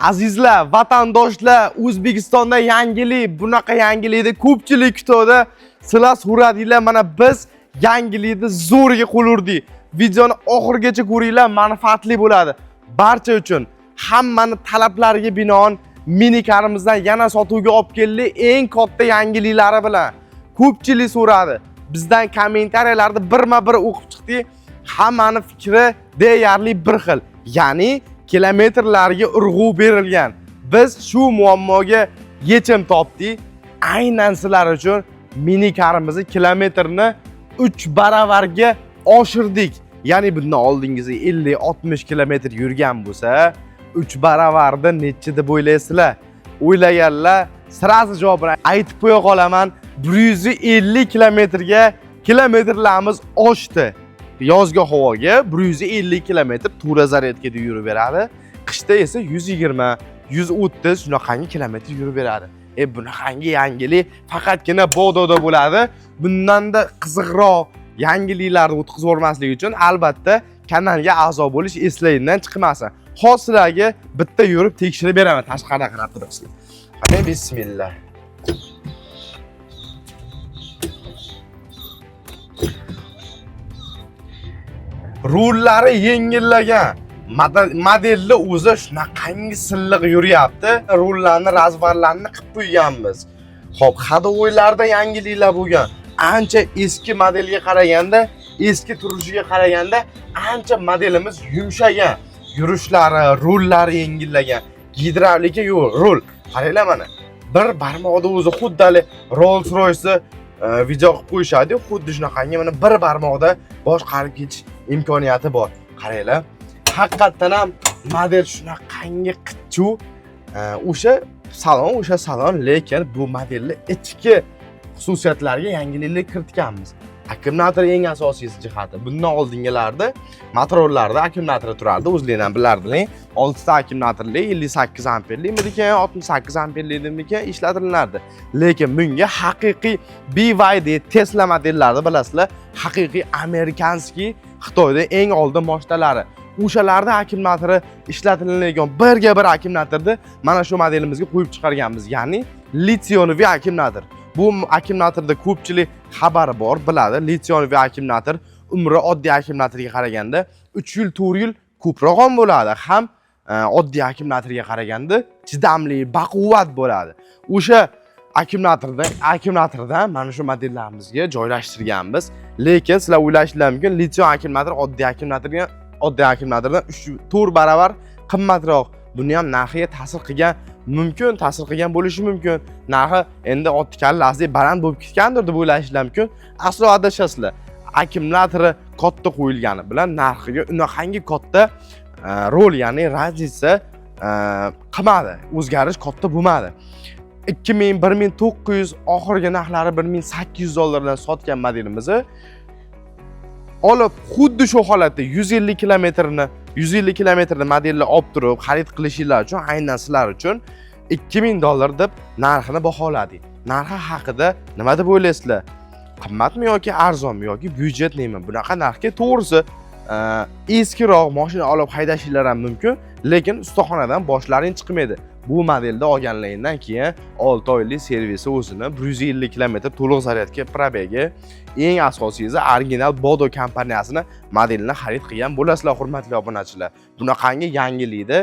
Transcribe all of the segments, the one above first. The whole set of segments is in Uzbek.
Azizlar, vatandoshlar, O'zbekistonda yangilik, bunaqa yangilikni ko'pchilik kutadi. Sizlar so'radinglar, mana biz yangilikni zo'rga qo'l urdik. Videoni oxirigacha ko'ringlar, manfaatli bo'ladi. Barcha uchun hammani talablariga binoan minikarimizdan yana sotuvga olib keldik, eng katta yangiliklari bilan. Ko'pchilik so'radi. Bizdan kommentariyalarda birma-bir o'qib chiqdik. Hammani fikri deyarli bir xil. Ya'ni kilometrlarga urg'u berilgan. Biz shu muammoga yechim topdik. Aynan sizlar uchun minikarimizni kilometrini 3 baravarga oshirdik. Ya'ni bundan oldingizda 50-60 kilometr yurgan bo'lsa, 3 baravarda necha deb o'ylaysizlar? O'ylaganlar sirasi javobini aytib qo'ya qolaman. 150 kilometrga kilometrlarimiz oshdi. Yozgi havoga 150 kilometr to'ra zaryadkada yurib beradi. Qishda esa 120, 130 shunaqangi kilometr yurib beradi. Bunaqangi yangilik faqatgina Bododa bo'ladi. Bundan-da qiziqroq yangiliklarni o'tkazib o'rmaslik uchun albatta kanalga a'zo bo'lish eslayingdan chiqmasin. Hozir sizlarga bitta yurib tekshirib beraman. Tashqarida qarab turibsizlar. Qani bismillah. Rullari yengillagan. Modelni o'zi shunaqangi silliq yuryapti. Rullarni, razvarlarni qilib qo'yganmiz. Xo'p, hadovoylarda yangiliklar bo'lgan. Ancha eski modelga qaraganda, eski turishiga qaraganda ancha modelimiz yumshagan. Yurishlari, rullari yengillagan. Gidravlika yo'q, rul. Qaranglar mana. Bir barmoqda o'zi xuddi Rolls-Royce video qilib qo'yishadi. Xuddi shunaqangi mana bir barmoqda boshqarib ketish imkoniyati bor. Qaranglar. Haqiqatan ham model shunaqangi qitchu. O'sha salon, lekin bu modelni ichki xususiyatlariga yangiliklar kiritganmiz. Akkumulyator eng asosiy jihati. Bundan oldingilarda Motorollarda akkumulyator turardi, o'zingizlar bilardinglar. 6 ta akkumulyatorli 58 amperli, 68 amperli ishlatilardi. Lekin bunga haqiqiy BYD Tesla modellarni bilasizlar, haqiqiy amerikanskiy Xitoyda eng oldin moshtalari. O'shalarda akkumulyatori ishlatiladigan birga bir akkumulyatorni mana shu modelimizga qo'yib chiqarganmiz. Ya'ni litiyoniy akkumulyator. Bu akkumulyatorda ko'pchilik xabari bor, biladi. Litiyoniy akkumulyator umri oddiy akkumulyatorga qaraganda 3 yil, 4 yil ko'proq ham bo'ladi. Ham oddiy akkumulyatorga qaraganda chidamli, baquvvat bo'ladi. O'sha akkumulyatordan mana shu modellarimizga joylashtirganmiz. Lekin sizlar o'ylashinglar mumkin, litiyon akkumulyator oddiy akkumulyatordan 3-4 baravar qimmatroq. Buni ham narxiga ta'sir qilgan bo'lishi mumkin. Narxi endi ottikallasida baland bo'lib ketgandir deb o'ylashinglar mumkin. Aslo adashasizlar. Akkumulyatori katta qo'yilgani bilan narxiga unaqangi katta rol, ya'ni razlitsa qilmadi. O'zgarish katta bo'lmadi. 2000-1900 oxirgi narxlari $1800 sotgan modelimizni olib xuddi shu holatda 150 kilometrni modelni olib turib xarid qilishinglar uchun, aynan sizlar uchun $2000 deb narxini baholadik. Narxi haqida nima deb o'ylaysizlar? Qimmatmi yoki arzonmi yoki byudjetnimi? Bunaqa narxga to'g'risi eskiroq mashina olib haydashinglar ham mumkin, lekin ustaxonadan boshlaring chiqmaydi. Bu modelda olganlaringdan keyin 6 oylik servisi o'zini 150 km to'liq zaryadga probegi, eng asosiysi original Bodo kompaniyasini modelini xarid qilgan bo'lasizlar, hurmatli obunachilar. Bunaqangi yangilikni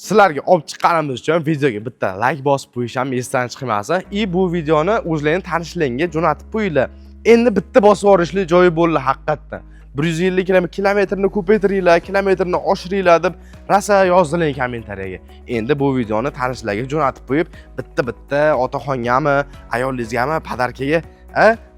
sizlarga olib chiqqanimiz uchun videoga bitta like bosib qo'yish ham esdan chiqmasin. Bu videoni o'zlaringiz tanishlaringga jo'natib qo'yinglar. Endi bitta bosib yuborishli joyi bo'ldi haqiqatdan. 150 kilometrni ko'paytiringlar, kilometrni oshiringlar deb rosa yozdilar kommentariyaga. Endi bu videoni tanishlarga jo'natib qo'yib, bitta otaxongami, ayolingizgami, padarkaga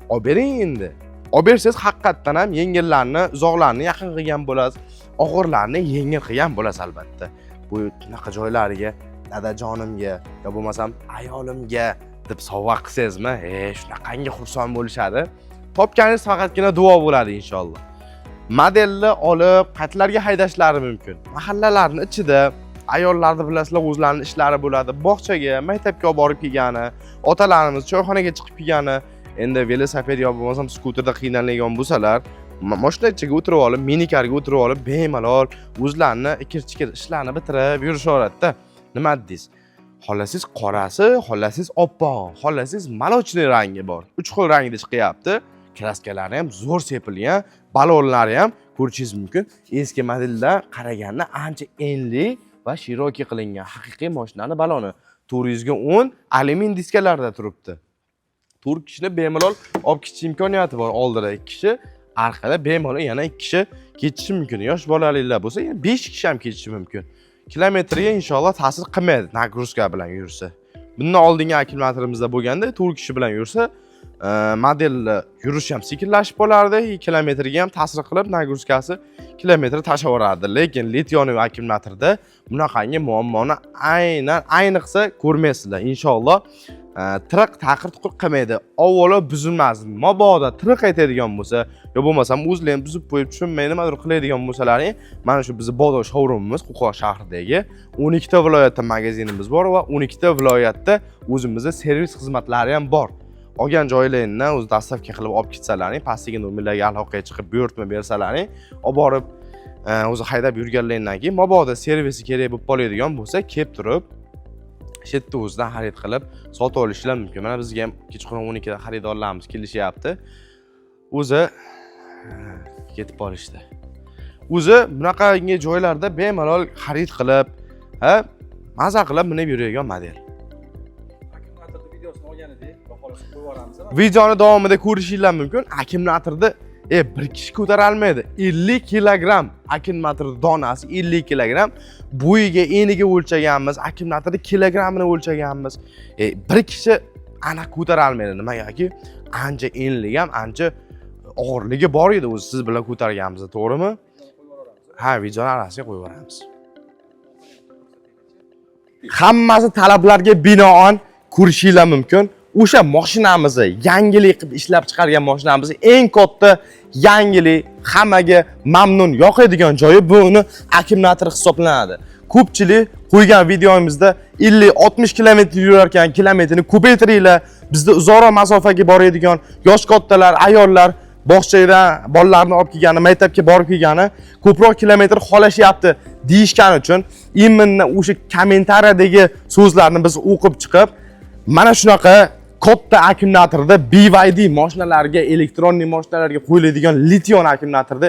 olib bering endi. Olib bersangiz haqiqatdan ham yengillarni, uzoqlarni yaqin qilgan bo'lasiz, og'irlarni yengil qilgan bo'lasiz albatta. Bu bunaqa joylariga dadajonimga yo bo'lmasam ayolimga deb sovg'a qilsangizmi, shunaqangi xursand bo'lishadi. Topganingiz faqatgina duo bo'ladi inshaalloh. Modelni olib qayerlarga haydashlari mumkin. Mahallalarning ichida ayollarni bilasizlar, o'zlarining ishlari bo'ladi. Bog'chaga, maktabga olib borib kelgani, otalarimiz choyxonaga chiqib kelgani, endi velosiped yo bo'lmasam skuterda qiynalgan bo'lsalar, mashina ichiga o'tirib olib, minikarga o'tirib olib, bemalol o'zlarini ikir-chikir ishlarni bitirib yurishaveradi-da. Nima deysiz? Xohlasiz qorasi, xohlasiz oppoq, xohlasiz malochniy rangi bor. 3 xil rangda chiqyapti. Kraskalari ham zo'r sepilgan, balonlari ham ko'rishingiz mumkin. Eski modelda qaraganda ancha enli va shiroki qilingan haqiqiy mashinaning baloni. 410 alyumin diskalarda turibdi. 4 kishini bemalol olib ketish imkoniyati bor. Oldida 2 kishi, orqada bemalol yana 2 kishi ketishi mumkin. Yosh bolaliklar bo'lsa, yana 5 kishi ham ketishi mumkin. Kilometrga inshaalloh ta'sir qilmaydi nagruzka bilan yursa. Bundan oldingi akkumulyatorimizda bo'lganda 4 kishi bilan yursa, model yurish ham sekinlashib qolardi, kilometrga ham ta'sir qilib nagruzkasi kilometr tashaverardi. Lekin litioniy akkumulyatorda bunaqangi muammoni ayniqsa ko'rmaysizlar. Inshaalloh triq taqir-tuqir qilmaydi. Avvalo buzilmasdi. Mabodo triq aytadigan bo'lsa, yo bo'lmasam o'zlaring buzib qo'yib tushunmay nimadir qiladigan bo'lsalaring, mana shu bizning Bodo showroomimiz Qo'qon shahridagi 12 ta viloyatda magazinimiz bor va 12 ta viloyatda o'zimizning servis xizmatlari ham bor. Olgan joylaringdan o'z dastavka qilib olib ketsalaring, pastdagi nomerlarga aloqaga chiqib buyurtma bersalaring, olib borib o'zi haydab yurganlaringdan keyin mabodo servisi kerak bo'lib qoladigan bo'lsa, kelib turib shetda o'zidan xarid qilib sotib olishlar mumkin. Mana bizga ham kechqurun 12 da xaridorlarimiz kelishyapti. O'zi ketib qolishdi. O'zi bunaqangi joylarda bemalol xarid qilib, maza qilib minib yuradigan model. Videoni davomida ko'rishinglar mumkin. Akkumulyatorda bir kishi ko'tara olmaydi. 50 kilogramm akkumulyator donasi 50 kilogramm. Bo'yiga, eniga o'lchaganmiz, akkumulyatorda kilogrammini o'lchaganmiz. Bir kishi ana ko'tara olmaydi. Nimagaki? Ancha enligi ham, ancha og'irligi bor edi o'zi siz bilan ko'targanimizda, to'g'rimi? Ha, videoni arasiga qo'yib yuboramiz. Hammasi talablarga binoan ko'rishinglar mumkin. O'sha mashinamizni yangilik qilib ishlab chiqargan mashinamizni eng katta yangilik, hammaga mamnun yoqadigan joyi bu uni akkumulyator hisoblanadi. Ko'pchilik qo'ygan videomizda 50-60 kilometr yurarkan kilometrini ko'paytiringlar. Bizda uzoqroq masofaga boradigan yosh kattalar, ayollar bog'chadan bolalarni olib kelgani, maktabga borib kelgani ko'proq kilometr xohlashyapti deyishgani uchun imенно o'sha kommentariyadagi so'zlarni biz o'qib chiqib, mana shunaqa katta akkumulyatorda BYD mashinalarga, elektronli mashinalarga qo'yiladigan lition akkumulyatorda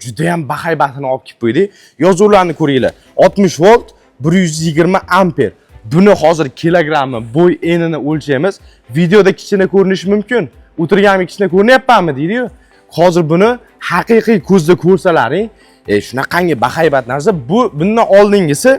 juda ham bahaybatini olib kelib qo'ydik. Yozuvlarni ko'ringlar. 60 volt, 120 amper. Buni hozir kilogrammi, bo'y, enini o'lchaymiz. Videoda kichkina ko'rinishi mumkin. O'tirganmi kichkina ko'rinyaptimi deydi-yu. Hozir buni haqiqiy ko'zda ko'rsalaring, shunaqangi bahaybat narsa. Bundan oldingisi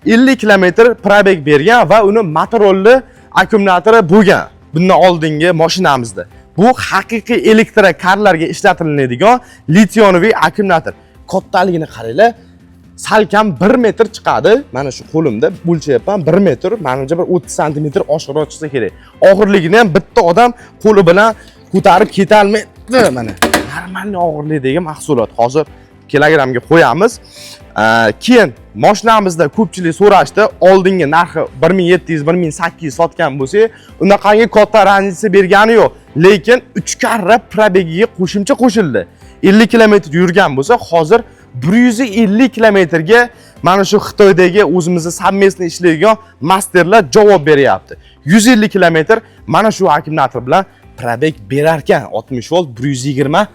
50 kilometr probeg bergan va uni Motorola akkumulyatori bo'lgan. Bundan oldingi mashinamizda. Bu haqiqiy elektrokarlarga ishlatiladigan litioniy akkumulyator. Kattaligini qaranglar. Salkam 1 metr chiqadi. Mana shu qo'limda o'lchayapman 1 metr, menimcha bir 30 sm oshiqroq chiqsa kerak. Og'irligini ham bitta odam qo'li bilan ko'tarib keta olmaydi. Mana normal og'irlikdagi mahsulot. Hozir kilogramga qo'yamiz. Keyin mashinamizda ko'pchilik so'rashdi, oldingi narxi 1700-1800 sotgan bo'lsa, unaqangi katta ranjisi bergani yo'q. Lekin 3 karra probegiga qo'shimcha qo'shildi. 50 kilometr yurgan bo'lsa, hozir 150 kilometrga mana shu Xitoydagi o'zimizning savmestni ishlaydigan masterlar javob beryapti. 150 kilometr mana shu akkumulyator bilan probeg berar ekan. 60 volt 120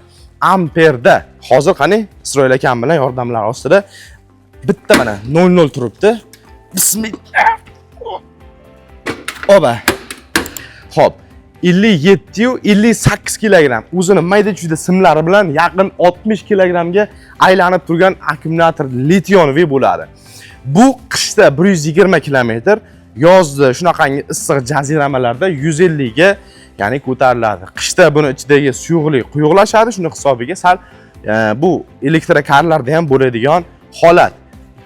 amperda. Hozir qani Isroil akam bilan yordamlar ostida bitta mana 00 turibdi. Bismillah. Oba. Xo'p. 57-58 kilogramm. O'zini mayda-chuyda simlari bilan yaqin 60 kilogramga aylanib turgan akkumulyator litioniy bo'ladi. Bu qishda 120 kilometr, yozda shunaqangi issiq jaziramalarda 150 ga, ya'ni ko'tariladi. Qishda buni ichidagi suyuqlik quyuqlashadi, shuni hisobiga sal bu elektrokarlarda ham bo'ladigan holat.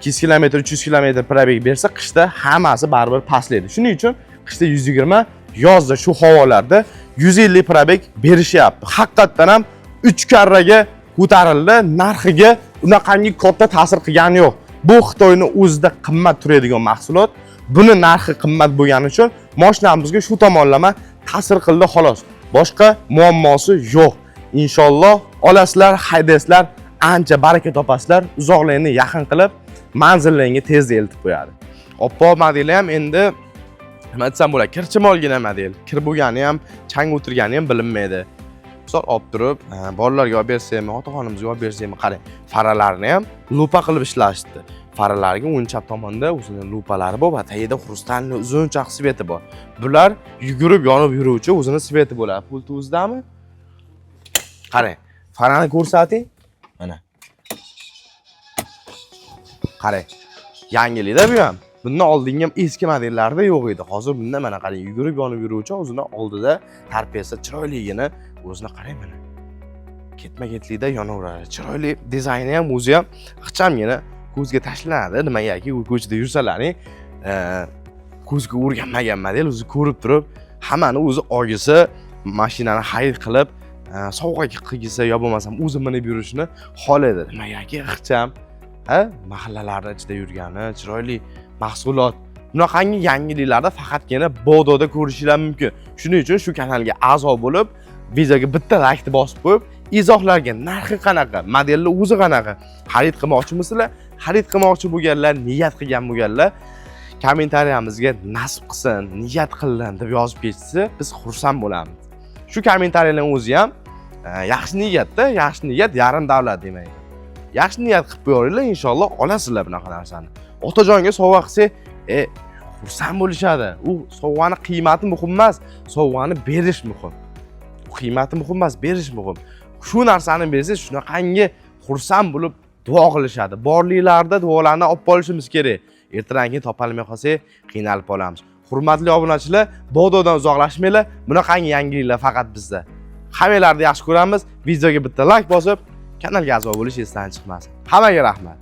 200 km, 300 km probeg bersa, qishda hammasi baribir pastlaydi. Shuning uchun qishda 120, yozda shu havolarda 150 probeg berishyapti. Haqiqatan ham 3 karraga ko'tarildi, narxiga unaqangi katta ta'sir qilgani yo'q. Bu Xitoyning o'zida qimmat turadigan mahsulot. Buni narxi qimmat bo'lgani uchun mashinamizga shu tomonlama ta'sir qildi xolos. Boshqa muammosi yo'q. Inshaalloh olasizlar, haydasizlar, ancha baraka topasizlar, uzoqlarni yaqin qilib, manzillaringga tezda eltib qo'yadi. Oppo modeli ham endi nima desam bo'ladi, kirchimolgina model. Kir bo'lgani ham, chang o'tirgani ham bilinmaydi. Misol olib turib, bolalarga olib bersangmi, otaxonimizga olib bersangmi, qarang, faralarni ham lupa qilib ishlashdi. Faralarga o'ng chap tomonda o'zining lupalari bor va tagida xrustalni uzunchoq sveti bor. Bular yugurib yonib yuruvchi o'zining sveti bo'ladi. Pulti o'zidami? Qarang, farani ko'rsating. Mana. Qarang. Yangilikda bu ham. Bundan oldingi ham eski modellarda yo'q edi. Hozir bunda mana qarang, yugurib yonib yuruvchi o'zining oldida tarpiyasi chiroyligini o'zini qarang mana. Ketma-ketlikda yonaveradi. Chiroyli dizayni ham o'zi ham ixchamgina ko'zga tashlanadi. Nimagaki ko'chada yursalaring, ko'zga o'rganmagan model o'zi ko'rib turib, hammani o'zi ogisi mashinani xarid qilib, sovg'a qilgisi yo bo'lmasam o'zi minib yurishni xohlaydi. Nimagaki ixcham, mahallalarda ichida yurgani, chiroyli mahsulot. Bunaqangi yangiliklarda faqatgina Bododa ko'rishingiz mumkin. Shuning uchun shu kanalga a'zo bo'lib, videoga bitta like bosib qo'yib, izohlarga narxi qanaqa, modelni o'zi qanaqa, xarid qilmoqchimisizlar? Xarid qilmoqchi bo'lganlar, niyat qilgan bo'lganlar kommentariyamizga nasib qilsin, niyat qilin deb yozib ketsa, biz xursand bo'lamiz. Shu kommentariyalarning o'zi ham yaxshi niyatda, yaxshi niyat yarim davlat demaydi. Yaxshi niyat qilib qo'yinglar, inshaalloh olasizlar bunaqa narsani. Otajonga sovg'a qilsak, xursand bo'lishadi. U sovg'ani qiymati muhim emas, sovg'ani berish muhim. Qiymati muhim emas, berish muhim. Shu narsani bersangiz, shunaqangi xursand bo'lib duo qilishadi. Borliklarda duolarni olib qolishimiz kerak. Ertadan topolmay qolsak, qiynalib qolamiz. Hurmatli obunachilar, Bododan uzoqlashmanglar. Bunaqangi yangiliklar faqat bizda. Hammalarni yaxshi ko'ramiz. Videoga bitta like bosib, kanalga a'zo bo'lish esdan chiqmasin. Hammaga rahmat.